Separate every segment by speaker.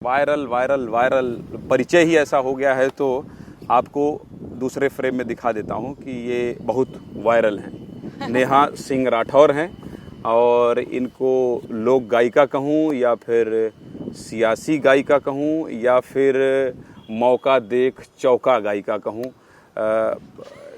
Speaker 1: Viral viral viral परिचय ही ऐसा हो गया है, तो आपको दूसरे फ्रेम में दिखा देता हूं कि ये बहुत वायरल हैं। नेहा सिंह राठौर हैं और इनको लोक गायिका कहूं या फिर सियासी गायिका कहूं या फिर मौका देख चौका गायिका कहूं,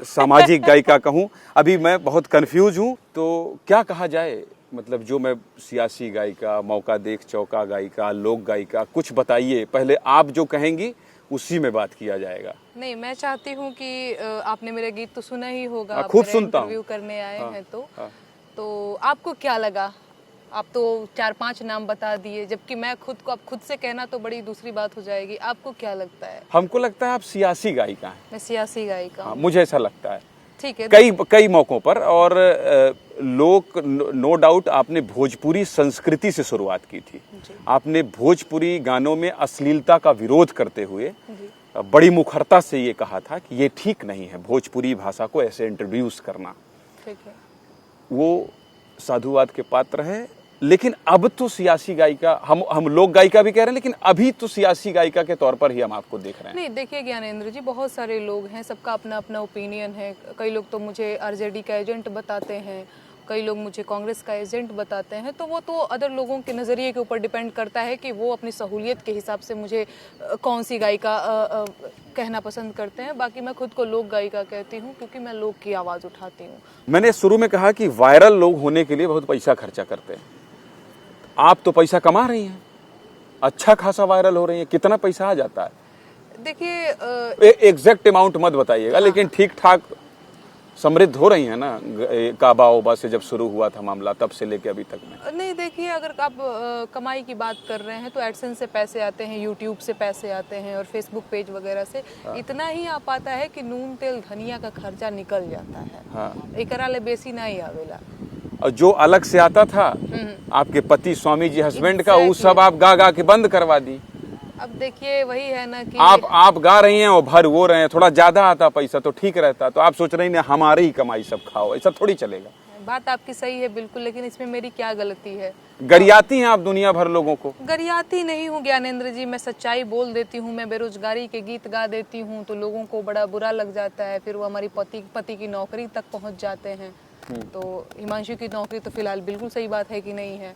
Speaker 1: सामाजिक गायिका कहूं। अभी मैं बहुत कंफ्यूज हूं, तो क्या कहा जाए? मतलब जो मैं सियासी गायिका, मौका देख चौका गायिका, लोक गायिका, कुछ बताइए। पहले आप जो कहेंगी उसी में बात किया जाएगा।
Speaker 2: नहीं, मैं चाहती हूँ कि आपने मेरे गीत तो सुना ही होगा। आप
Speaker 1: खूब
Speaker 2: मेरा
Speaker 1: सुनता हूँ।
Speaker 2: इंटरव्यू करने आए हैं
Speaker 1: हाँ।
Speaker 2: तो आपको क्या लगा? आप तो 4-5 नाम बता दिए, जबकि मैं आप खुद से कहना तो बड़ी दूसरी बात हो जाएगी। आपको क्या लगता है?
Speaker 1: हमको लगता है आप सियासी गायिका हैं।
Speaker 2: मैं सियासी गायिका हूँ।
Speaker 1: मुझे ऐसा लगता है।
Speaker 2: ठीक है।
Speaker 1: कई मौकों पर। और लोक नो डाउट आपने भोजपुरी संस्कृति से शुरुआत की थी। आपने भोजपुरी गानों में अश्लीलता का विरोध करते हुए बड़ी मुखरता से ये कहा था कि ये ठीक नहीं है भोजपुरी भाषा को ऐसे इंट्रोड्यूस करना।
Speaker 2: ठीक है।
Speaker 1: वो साधुवाद के पात्र है। लेकिन अब तो सियासी गायिका, हम लोक गायिका भी कह रहे हैं, लेकिन अभी तो सियासी गायिका के तौर पर ही हम आपको देख रहे हैं।
Speaker 2: नहीं, देखिए ज्ञानेंद्र जी, बहुत सारे लोग हैं, सबका अपना अपना ओपिनियन है। कई लोग तो मुझे आरजेडी का एजेंट बताते हैं, कई लोग मुझे कांग्रेस का एजेंट बताते हैं। तो वो तो अदर लोगों के नज़रिए के ऊपर डिपेंड करता है कि वो अपनी सहूलियत के हिसाब से मुझे कौन सी गायिका कहना पसंद करते हैं। बाकी मैं खुद को लोक गायिका कहती हूँ, क्योंकि मैं लोक की आवाज़ उठाती हूँ।
Speaker 1: मैंने शुरू में कहा कि वायरल लोग होने के लिए बहुत पैसा खर्चा करते हैं। आप तो पैसा कमा रही हैं, अच्छा खासा वायरल हो रही हैं। कितना पैसा आ जाता है?
Speaker 2: देखिए,
Speaker 1: एग्जैक्ट अमाउंट मत बताइएगा। हाँ। लेकिन ठीक ठाक समृद्ध हो रही है ना? काबा ओबा से जब शुरू हुआ था मामला, तब से लेके अभी तक में।
Speaker 2: नहीं, देखिए, अगर आप कमाई की बात कर रहे हैं तो एडसेंस से पैसे आते हैं, यूट्यूब से पैसे आते हैं और फेसबुक पेज वगैरह से। हाँ। इतना ही आ पाता है कि नून तेल धनिया का खर्चा निकल जाता है। हाँ। एकरा ले बेसी नहीं आवेला।
Speaker 1: और जो अलग से आता था आपके पति स्वामी जी हस्बैंड का, वो सब आप गा के बंद करवा दी।
Speaker 2: अब देखिए, वही है ना कि
Speaker 1: आप गा रही हैं और भर वो रहे हैं। थोड़ा ज्यादा आता पैसा तो ठीक रहता, तो आप सोच रही हैं हमारी ही कमाई सब खाओ। ऐसा थोड़ी चलेगा।
Speaker 2: बात आपकी सही है बिल्कुल, लेकिन इसमें मेरी क्या गलती है?
Speaker 1: गरियाती हैं आप दुनिया भर लोगों को।
Speaker 2: गरियाती नहीं हूँ ज्ञानेंद्र जी, मैं सच्चाई बोल देती हूँ। मैं बेरोजगारी के गीत गा देती हूँ तो लोगों को बड़ा बुरा लग जाता है। फिर वो हमारी पति की नौकरी तक पहुँच जाते हैं। तो हिमांशु की नौकरी तो फिलहाल बिल्कुल सही बात है कि नहीं है।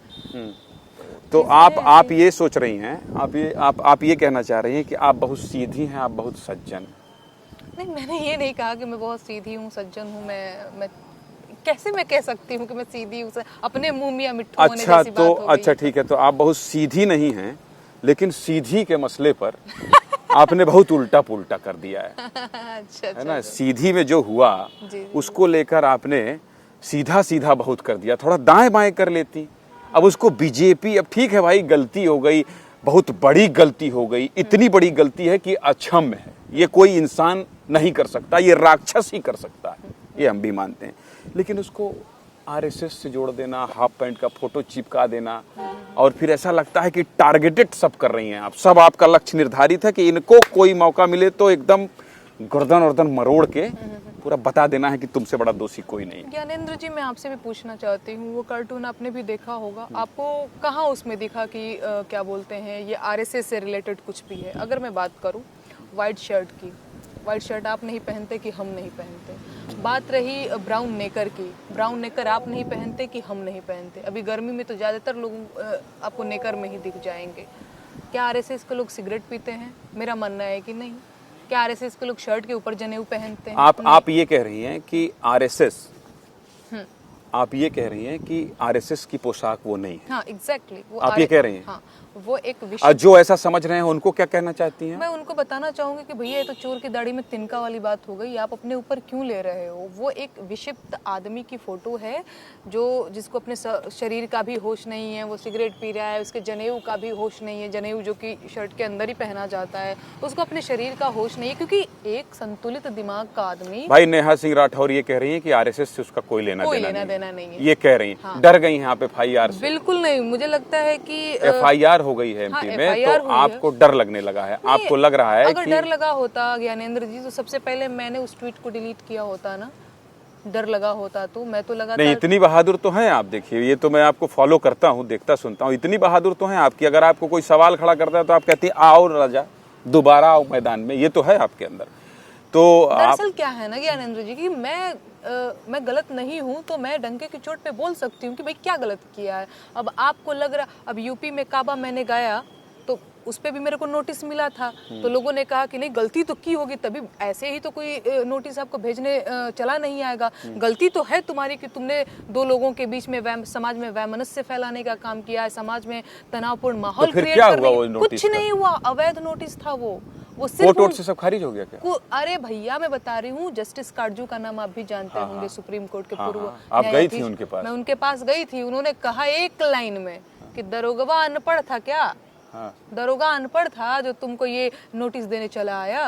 Speaker 1: तो आप ये सोच रही हैं, आप ये कहना चाह रही हैं कि आप बहुत सीधी हैं, आप बहुत सज्जन।
Speaker 2: नहीं, मैंने ये नहीं कहा कि मैं बहुत सीधी हूँ, सज्जन हूँ। मैं कैसे मैं कह सकती हूँ कि मैं सीधी हूँ? अपने मुंह में मिट्ठू होने जैसी बात हो गई।
Speaker 1: अच्छा ठीक है, तो आप बहुत सीधी नहीं हैं, लेकिन सीधी के मसले पर आपने बहुत उल्टा पुल्टा कर दिया है।
Speaker 2: अच्छा,
Speaker 1: है ना? सीधी में जो हुआ उसको लेकर आपने सीधा सीधा बहुत कर दिया। थोड़ा दाएं बाएं कर लेती। अब उसको बीजेपी, अब ठीक है भाई, गलती हो गई, बहुत बड़ी गलती हो गई। इतनी बड़ी गलती है कि अक्षम्य है, ये कोई इंसान नहीं कर सकता, ये राक्षस ही कर सकता है, ये हम भी मानते हैं। लेकिन उसको आरएसएस से जोड़ देना, हाफ पैंट का फोटो चिपका देना, और फिर ऐसा लगता है कि टारगेटेड सब कर रही हैं आप। सब आपका लक्ष्य निर्धारित है कि इनको कोई मौका मिले तो एकदम गर्दन वर्दन मरोड़ के पूरा बता देना है कि तुमसे बड़ा दोषी कोई नहीं।
Speaker 2: ज्ञानेंद्र जी, मैं आपसे भी पूछना चाहती हूँ, वो कार्टून आपने भी देखा होगा, आपको कहाँ उसमें दिखा कि क्या बोलते हैं, ये आरएसएस से रिलेटेड कुछ भी है? अगर मैं बात करूँ वाइट शर्ट की, वाइट शर्ट आप नहीं पहनते कि हम नहीं पहनते। बात रही ब्राउन नेकर की, ब्राउन नेकर आप नहीं पहनते कि हम नहीं पहनते। अभी गर्मी में तो ज़्यादातर लोग आपको नेकर में ही दिख जाएंगे। क्या आरएसएस के लोग सिगरेट पीते हैं? मेरा मानना है कि नहीं। क्या आरएसएस के लोग शर्ट के ऊपर जनेऊ पहनते हैं?
Speaker 1: आप ये कह रही हैं कि आरएसएस, आप ये कह रही हैं कि आरएसएस की पोशाक वो नहीं है।
Speaker 2: हाँ, एग्जैक्टली, वो
Speaker 1: आप ये कह रही हैं।
Speaker 2: हाँ, वो एक विषय।
Speaker 1: जो ऐसा समझ रहे हैं उनको क्या कहना चाहती हैं?
Speaker 2: मैं उनको बताना चाहूंगी कि भैया, ये तो चोर की दाढ़ी में तिनका वाली बात हो गई। आप अपने ऊपर क्यों ले रहे हो? वो एक विक्षिप्त आदमी की फोटो है जिसको अपने शरीर का भी होश नहीं है। वो सिगरेट पी रहा है, उसके जनेऊ का भी होश नहीं है। जनेऊ जो कि शर्ट के अंदर ही पहना जाता है, उसको अपने शरीर का होश नहीं है। क्योंकि एक संतुलित दिमाग का आदमी।
Speaker 1: भाई नेहा सिंह राठौर ये कह रही है कि आरएसएस से उसका कोई लेना देना नहीं है। ये कह रही हैं। हाँ। डर गई हैं आप एफआईआर से?
Speaker 2: बिल्कुल नहीं, मुझे लगता है कि
Speaker 1: एफआईआर हो गई है एमपी में, तो आपको डर लगने लगा है? आपको लग रहा है
Speaker 2: अगर डर लगा होता ज्ञानेंद्र जी, तो सबसे पहले मैंने उस ट्वीट को डिलीट किया होता ना। डर लगा होता तो मैं तो लगातार
Speaker 1: नहीं, इतनी बहादुर तो हैं आप। देखिए, ये तो मैं आपको फॉलो करता हूँ, देखता सुनता हूँ, इतनी बहादुर तो हैं आपकी। अगर आपको कोई सवाल खड़ा करता है तो आप कहती हैं आओ राजा, दोबारा आओ मैदान में। ये तो है आपके अंदर। तो आप
Speaker 2: दरअसल क्या है ना ज्ञानेंद्र जी कि मैं गलत नहीं हूँ तो मैं डंके की चोट पे बोल सकती हूँ कि भाई क्या गलत किया है। अब आपको लग रहा, अब यूपी में काबा मैंने गाया तो उस पे भी मेरे को नोटिस मिला था, तो लोगों ने कहा कि नहीं गलती तो की होगी, तभी ऐसे ही तो कोई नोटिस आपको भेजने चला नहीं आएगा। गलती तो है तुम्हारी कि तुमने दो लोगों के बीच में समाज में वैमनस्य फैलाने का काम किया है, समाज में तनावपूर्ण माहौल क्रिएट करने। कुछ नहीं हुआ, अवैध नोटिस था वो सिर्फ
Speaker 1: कोर्ट से सब खारिज हो गया क्या?
Speaker 2: अरे भैया मैं बता रही हूँ, जस्टिस काटजू का नाम आप भी जानते होंगे, सुप्रीम कोर्ट के पूर्व
Speaker 1: आप गई थी उनके पास?
Speaker 2: मैं उनके पास गई थी। उन्होंने कहा एक लाइन में कि दरोगा अनपढ़ था क्या? दरोगा अनपढ़ था जो तुमको ये नोटिस देने चला आया?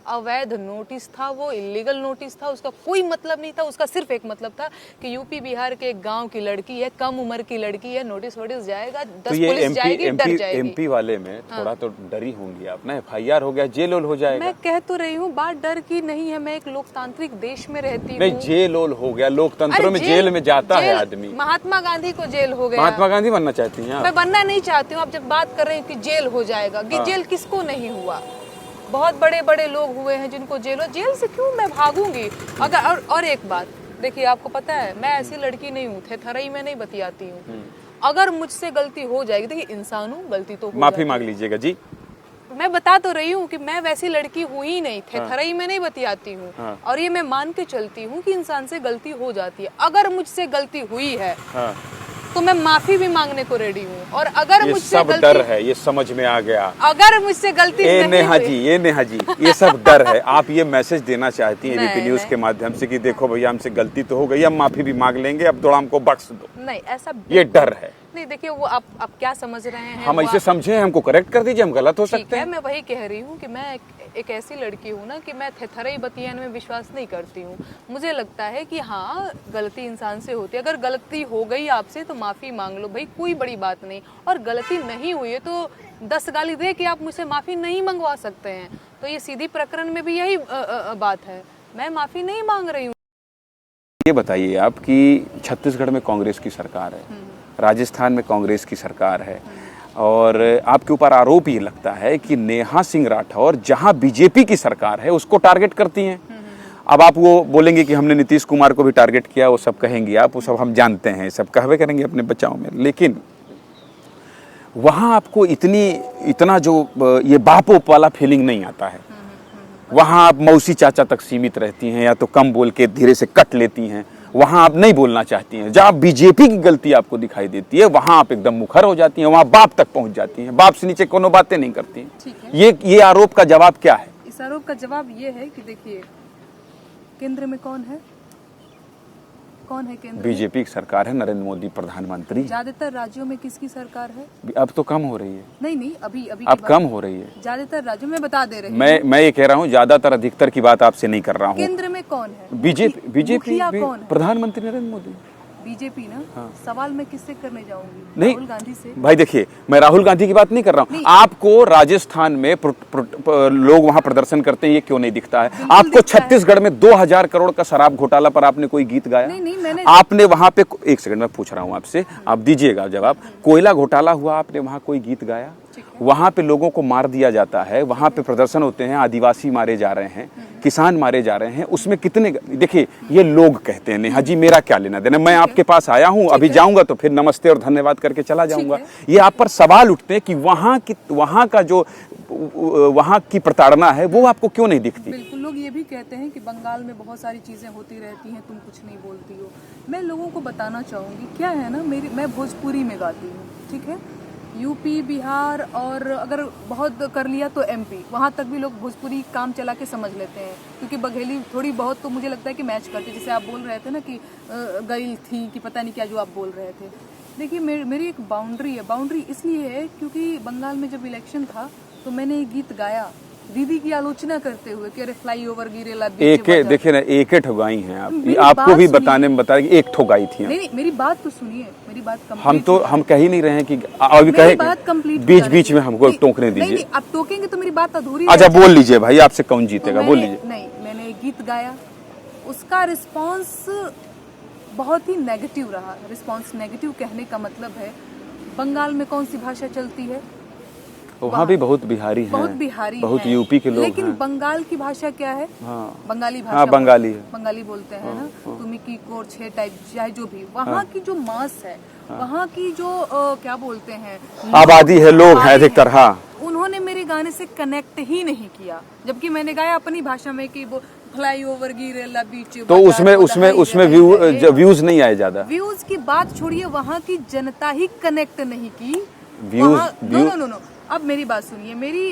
Speaker 2: अवैध नोटिस था वो, इलीगल नोटिस था, उसका कोई मतलब नहीं था। उसका सिर्फ एक मतलब था कि यूपी बिहार के एक गांव की लड़की है, कम उम्र की लड़की है, नोटिस वोटिस जाएगा, 10 पुलिस जाएगी, डर जाएगी।
Speaker 1: एमपी वाले में थोड़ा तो डरी होंगी आप ना, FIR हो गया, जेल हो जाएगा।
Speaker 2: मैं कह तो रही हूँ, बात डर की नहीं है, मैं एक लोकतांत्रिक देश में रहती हूँ।
Speaker 1: नहीं, जेल हो गया, लोकतंत्र में जेल में जाता है आदमी।
Speaker 2: महात्मा गांधी को जेल हो गया।
Speaker 1: महात्मा गांधी बनना चाहती हैं आप?
Speaker 2: मैं बनना नहीं चाहती हूँ। आप जब बात कर रहे हैं कि जेल हो जाएगा, कि जेल किसको नहीं हुआ? बहुत बड़े बड़े लोग हुए हैं जिनको जेल हो। जेल से क्यों मैं भागूंगी? अगर और एक बात देखिए, आपको पता है मैं ऐसी लड़की नहीं हूँ, थरथरई में नहीं बतियाती हूँ। अगर मुझसे गलती हो जाएगी, देखिए इंसान हूँ, गलती तो हो
Speaker 1: माफी मांग लीजिएगा जी।
Speaker 2: मैं बता तो रही हूँ कि मैं वैसी लड़की हुई ही नहीं, थरथरई में नहीं बतियाती हूँ। और ये मैं मान के चलती हूँ कि इंसान से गलती हो जाती है। अगर मुझसे गलती हुई है तो मैं माफी भी मांगने को रेडी हूँ। और अगर मुझसे
Speaker 1: सब डर है, ये समझ में आ गया।
Speaker 2: अगर मुझसे गलती
Speaker 1: नेहा जी, ये सब डर है। आप ये मैसेज देना चाहती हैं एबीपी न्यूज के माध्यम से कि देखो भैया हमसे गलती तो हो गई, हम माफी भी मांग लेंगे, अब थोड़ा हमको बख्श दो?
Speaker 2: नहीं, ऐसा
Speaker 1: ये डर है।
Speaker 2: नहीं, देखिए वो आप क्या समझ रहे हैं,
Speaker 1: हम ऐसे समझे, हमको करेक्ट कर दीजिए, हम गलत हो सकते हैं।
Speaker 2: मैं वही कह रही हूँ कि मैं एक ऐसी लड़की हूँ ना कि मैं थरथरई बतियाने में विश्वास नहीं करती हूँ। मुझे लगता है कि हाँ, गलती इंसान से होती है। अगर गलती हो गई आपसे तो माफी मांग लो भाई, कोई बड़ी बात नहीं। और गलती नहीं हुई है तो 10 गाली दे के आप मुझसे माफी नहीं मंगवा सकते हैं। तो ये सीधी प्रकरण में भी यही बात है, मैं माफी नहीं मांग रही हूँ।
Speaker 1: ये बताइए आप कि छत्तीसगढ़ में कांग्रेस की सरकार है, राजस्थान में कांग्रेस की सरकार है, और आपके ऊपर आरोप ये लगता है कि नेहा सिंह राठौर जहां बीजेपी की सरकार है उसको टारगेट करती हैं। अब आप वो बोलेंगे कि हमने नीतीश कुमार को भी टारगेट किया, वो सब कहेंगी आप, वो सब हम जानते हैं, सब कहवे करेंगे अपने बचाव में। लेकिन वहां आपको इतना जो ये बापोप वाला फीलिंग नहीं आता है। वहां आप मौसी चाचा तक सीमित रहती हैं, या तो कम बोल के धीरे से कट लेती हैं। वहां आप नहीं बोलना चाहती हैं। जहां बीजेपी की गलती आपको दिखाई देती है वहां आप एकदम मुखर हो जाती हैं, वहां बाप तक पहुंच जाती हैं, बाप से नीचे कोनो बातें नहीं करती हैं। ये आरोप का जवाब क्या है?
Speaker 2: इस आरोप का जवाब ये है कि देखिए, केंद्र में कौन है केंद्र?
Speaker 1: बीजेपी की सरकार है, नरेंद्र मोदी प्रधानमंत्री।
Speaker 2: ज्यादातर राज्यों में किसकी सरकार है?
Speaker 1: अब तो कम हो रही है।
Speaker 2: नहीं, अभी
Speaker 1: अब कम हो रही है।
Speaker 2: ज्यादातर राज्यों में बता दे रहे हैं।
Speaker 1: मैं ये कह रहा हूँ, ज्यादातर अधिकतर की बात आपसे नहीं कर रहा हूँ।
Speaker 2: केंद्र में कौन है?
Speaker 1: बीजेपी
Speaker 2: कौन है?
Speaker 1: प्रधानमंत्री नरेंद्र मोदी।
Speaker 2: बीजेपी ना। सवाल मैं किससे करने जाऊंगी?
Speaker 1: नहीं,
Speaker 2: राहुल गांधी से।
Speaker 1: भाई देखिए, मैं राहुल गांधी की बात नहीं कर रहा हूँ। आपको राजस्थान में लोग वहां प्रदर्शन करते हैं, ये क्यों नहीं दिखता है? आपको छत्तीसगढ़ में 2000 करोड़ का शराब घोटाला पर आपने कोई गीत गाया?
Speaker 2: नहीं,
Speaker 1: आपने वहां पे, एक सेकंड मैं पूछ रहा हूँ आपसे, आप दीजिएगा जवाब। कोयला घोटाला हुआ, आपने वहां कोई गीत गाया? वहां पे लोगों को मार दिया जाता है, वहां पे प्रदर्शन होते हैं, आदिवासी मारे जा रहे हैं, किसान मारे जा रहे हैं, उसमें कितने, देखिए ये लोग कहते हैं नेहा जी, मेरा क्या लेना देना, मैं आपके पास आया हूं, अभी जाऊंगा तो फिर नमस्ते और धन्यवाद करके चला जाऊंगा। ये आप पर सवाल उठते हैं कि वहां का जो वहां की प्रताड़ना है वो आपको क्यों नहीं दिखती?
Speaker 2: बिल्कुल, लोग ये भी कहते हैं कि बंगाल में बहुत सारी चीजें होती रहती हैं, तुम कुछ नहीं बोलती हो। मैं लोगों को बताना चाहूंगी, क्या है ना, मैं भोजपुरी में गाती हूँ, ठीक है? यूपी, बिहार और अगर बहुत कर लिया तो एमपी, वहाँ तक भी लोग भोजपुरी काम चला के समझ लेते हैं, क्योंकि बघेली थोड़ी बहुत तो मुझे लगता है कि मैच करती है। जैसे आप बोल रहे थे ना कि गई थी कि पता नहीं क्या जो आप बोल रहे थे। देखिए, मेरी एक बाउंड्री है। बाउंड्री इसलिए है क्योंकि बंगाल में जब इलेक्शन था तो मैंने एक गीत गाया दीदी की आलोचना करते हुए कि अरे फ्लाईओवर गिरेला।
Speaker 1: देखिए ना, एक ठोगाई हैं आप, आपको भी बताने में बताया कि एक ठोगाई थी।
Speaker 2: नहीं, मेरी बात तो सुनिए, मेरी बात
Speaker 1: हम कह ही नहीं रहे हैं कि अभी कहे,
Speaker 2: बात कंप्लीट
Speaker 1: बीच में हमको टोकने दीजिए।
Speaker 2: नहीं, अब टोकेंगे तो मेरी बात अधूरी।
Speaker 1: अच्छा, बोल लीजिए भाई, आपसे कौन जीतेगा, बोल लीजिए।
Speaker 2: नहीं, मैंने एक गीत गाया, उसका रिस्पांस बहुत ही नेगेटिव रहा। रिस्पांस नेगेटिव कहने का मतलब है, बंगाल में कौन सी भाषा चलती है?
Speaker 1: वहाँ भी बहुत बिहारी हैं,
Speaker 2: बहुत बिहारी
Speaker 1: बहुत
Speaker 2: हैं,
Speaker 1: यूपी के लोग
Speaker 2: लेकिन
Speaker 1: हैं।
Speaker 2: बंगाल की भाषा क्या है?
Speaker 1: हाँ,
Speaker 2: बंगाली भाषा।
Speaker 1: हाँ, बंगाली है।
Speaker 2: बंगाली बोलते हैं ना, तुम्हें की कोर छे टाइप चाहे जो भी, वहाँ की जो मास है, वहाँ की जो क्या बोलते हैं,
Speaker 1: आबादी है, लोग हैं अधिकतर। हाँ,
Speaker 2: उन्होंने मेरे गाने से कनेक्ट ही नहीं किया, जबकि मैंने गाया अपनी भाषा में कि वो फ्लाई ओवर गिरेला बीच,
Speaker 1: तो उसमें व्यूज नहीं आए ज्यादा।
Speaker 2: व्यूज की बात छोड़िए, वहाँ की जनता ही कनेक्ट नहीं की।
Speaker 1: व्यूज
Speaker 2: नो, अब मेरी बात सुनिए। मेरी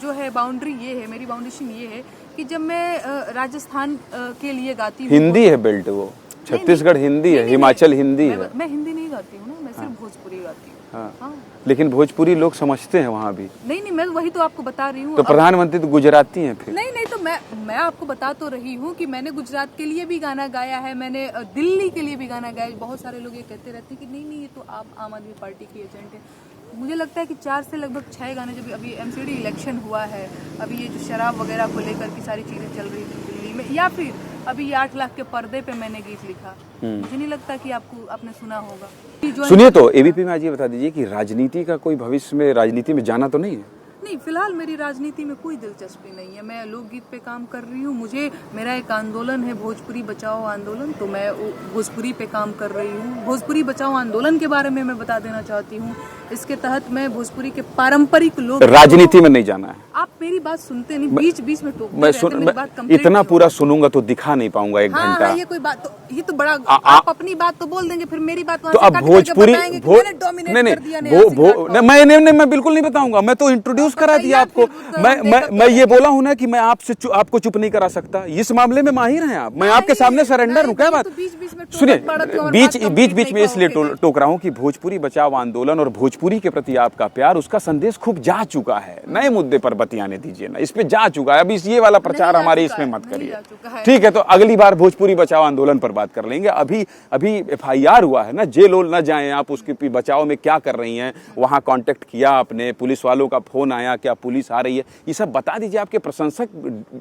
Speaker 2: जो है बाउंड्री ये है, मेरी बाउंडेशन ये है कि जब मैं राजस्थान के लिए गाती हूँ,
Speaker 1: हिंदी है बेल्ट, वो छत्तीसगढ़ हिंदी है, हिमाचल हिंदी है।
Speaker 2: मैं हिंदी नहीं गाती हूँ ना, मैं सिर्फ भोजपुरी गाती हूँ। हाँ।
Speaker 1: लेकिन भोजपुरी लोग समझते हैं वहाँ भी।
Speaker 2: नहीं, मैं वही तो आपको बता रही हूँ।
Speaker 1: तो प्रधानमंत्री तो गुजराती हैं फिर।
Speaker 2: नहीं, तो मैं आपको बता तो रही हूँ कि मैंने गुजरात के लिए भी गाना गाया है, मैंने दिल्ली के लिए भी गाना गाया है। बहुत सारे लोग ये कहते रहते हैं कि नहीं ये तो आप आम आदमी पार्टी की एजेंट है। मुझे लगता है कि 4 से लगभग 6 गाने, जब अभी एमसीडी इलेक्शन हुआ है, अभी ये जो शराब वगैरह को लेकर की सारी चीजें चल रही थी दिल्ली में, या फिर अभी 8 लाख के पर्दे पे मैंने गीत लिखा, मुझे नहीं लगता कि आपने सुना होगा।
Speaker 1: सुनिए, तो एबीपी में आज ये बता दीजिए कि राजनीति का कोई भविष्य में राजनीति में जाना तो नहीं है?
Speaker 2: नहीं, फिलहाल मेरी राजनीति में कोई दिलचस्पी नहीं है। मैं लोकगीत पे काम कर रही हूँ। मेरा एक आंदोलन है, भोजपुरी बचाओ आंदोलन, तो मैं भोजपुरी पे काम कर रही हूँ। भोजपुरी बचाओ आंदोलन के बारे में मैं बता देना चाहती हूँ। इसके तहत मैं भोजपुरी के पारंपरिक लोग,
Speaker 1: राजनीति में नहीं जाना है।
Speaker 2: आप मेरी बात सुनते नहीं, बीच बीच में टोकते रहते हैं।
Speaker 1: मैं इतना पूरा सुनूंगा तो दिखा नहीं पाऊंगा 1 घंटा।
Speaker 2: ये कोई बात तो, ये तो बड़ा आप अपनी बात तो बोल देंगे, फिर मेरी बात
Speaker 1: तो अब भोजपुरी मैं बिल्कुल नहीं बताऊंगा। मैं तो इंट्रोड्यूस करा दिया आपको। मैं ये बोला हूँ ना कि मैं आपको चुप नहीं करा सकता। इस मामले में माहिर हैं आप। मैं आपके सामने सरेंडर हूँ। क्या बात? सुनिए, बीच में इसलिए टोक रहा हूँ कि भोजपुरी बचाओ आंदोलन और भोजपुरी के प्रति आपका प्यार, उसका संदेश खूब जा चुका है। नए मुद्दे पर बतियाने दीजिए ना, इस पे जा चुका है। अभी ये वाला प्रचार हमारे इसमें मत करिए, ठीक है? तो अगली बार भोजपुरी बचाओ आंदोलन पर बात कर लेंगे। अभी FIR हुआ है ना, जेल न जाएं आप, उसके बचाव में क्या कर रही हैं? वहां कांटेक्ट किया आपने, पुलिस वालों का फोन आया, क्या पुलिस आ रही है? ये सब बता दीजिए। आपके प्रशंसक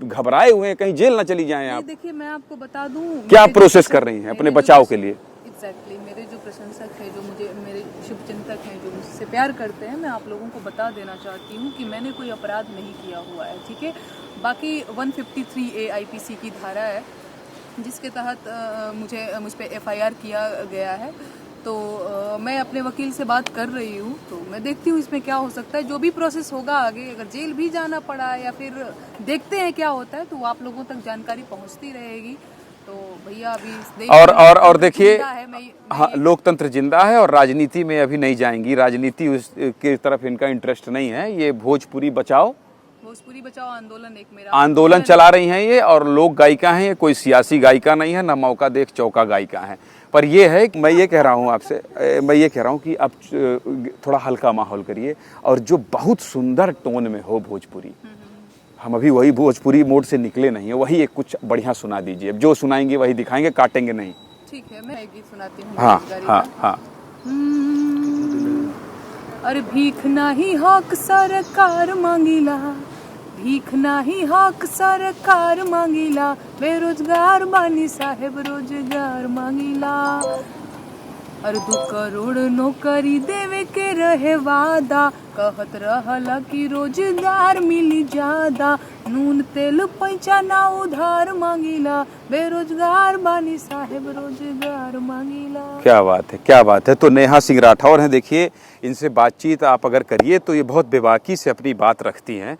Speaker 1: घबराए हुए हैं, कहीं जेल न चली जाएं आप।
Speaker 2: देखिए, मैं आपको बता दूं
Speaker 1: क्या प्रोसेस कर रही हैं अपने बचाव के लिए।
Speaker 2: एग्जैक्टली, मेरे जो प्रशंसक है, जो मेरे शुभचिंतक हैं, जो मुझसे प्यार करते हैं, मैं आप लोगों को बता देना चाहती हूँ कि मैंने कोई अपराध नहीं किया हुआ है, ठीक है? बाकी 153A IPC की धारा है, जिसके तहत मुझ पे FIR किया गया है। तो मैं अपने वकील से बात कर रही हूँ, तो मैं देखती हूँ इसमें क्या हो सकता है। जो भी प्रोसेस होगा आगे, अगर जेल भी जाना पड़ा या फिर देखते हैं क्या होता है, तो आप लोगों तक जानकारी पहुँचती रहेगी। तो भैया अभी
Speaker 1: और देखिए, हाँ, लोकतंत्र जिंदा है और राजनीति में अभी नहीं जाएंगी। राजनीति की तरफ इनका इंटरेस्ट नहीं है। ये भोजपुरी बचाओ आंदोलन एक मेरा आंदोलन चला रही हैं ये, और लोक गायिका हैं ये, कोई सियासी गायिका नहीं है, ना मौका देख चौका गायिका है। पर ये है, मैं ये कह रहा हूँ आपसे, मैं ये कह रहा हूँ कि अब थोड़ा हल्का माहौल करिए और जो बहुत सुंदर टोन में हो भोजपुरी। हम अभी वही भोजपुरी मोड से निकले नहीं है, वही एक कुछ बढ़िया सुना दीजिए। जो सुनाएंगे वही दिखाएंगे, काटेंगे नहीं।
Speaker 2: ठीक है, मैं एक गीत सुनाती हूँ।
Speaker 1: हाँ।
Speaker 2: अरे भीख नाही हक सरकार मांगीला, भीख नाही हक सरकार मांगीला, बेरोजगार बानी साहेब रोजगार मांगीला। अरे 2 करोड़ नौकरी देवे के रहे वादा, कहत रहला कि रोजगार मिली ज्यादा, नून तेल पैसा ना उधार मांगीला, बेरोजगार बानी साहेब रोजगार मांगीला।
Speaker 1: क्या बात है, क्या बात है। तो नेहा सिंह राठौर हैं, देखिए इनसे बातचीत आप अगर करिए तो ये बहुत बेबाकी से अपनी बात रखती हैं।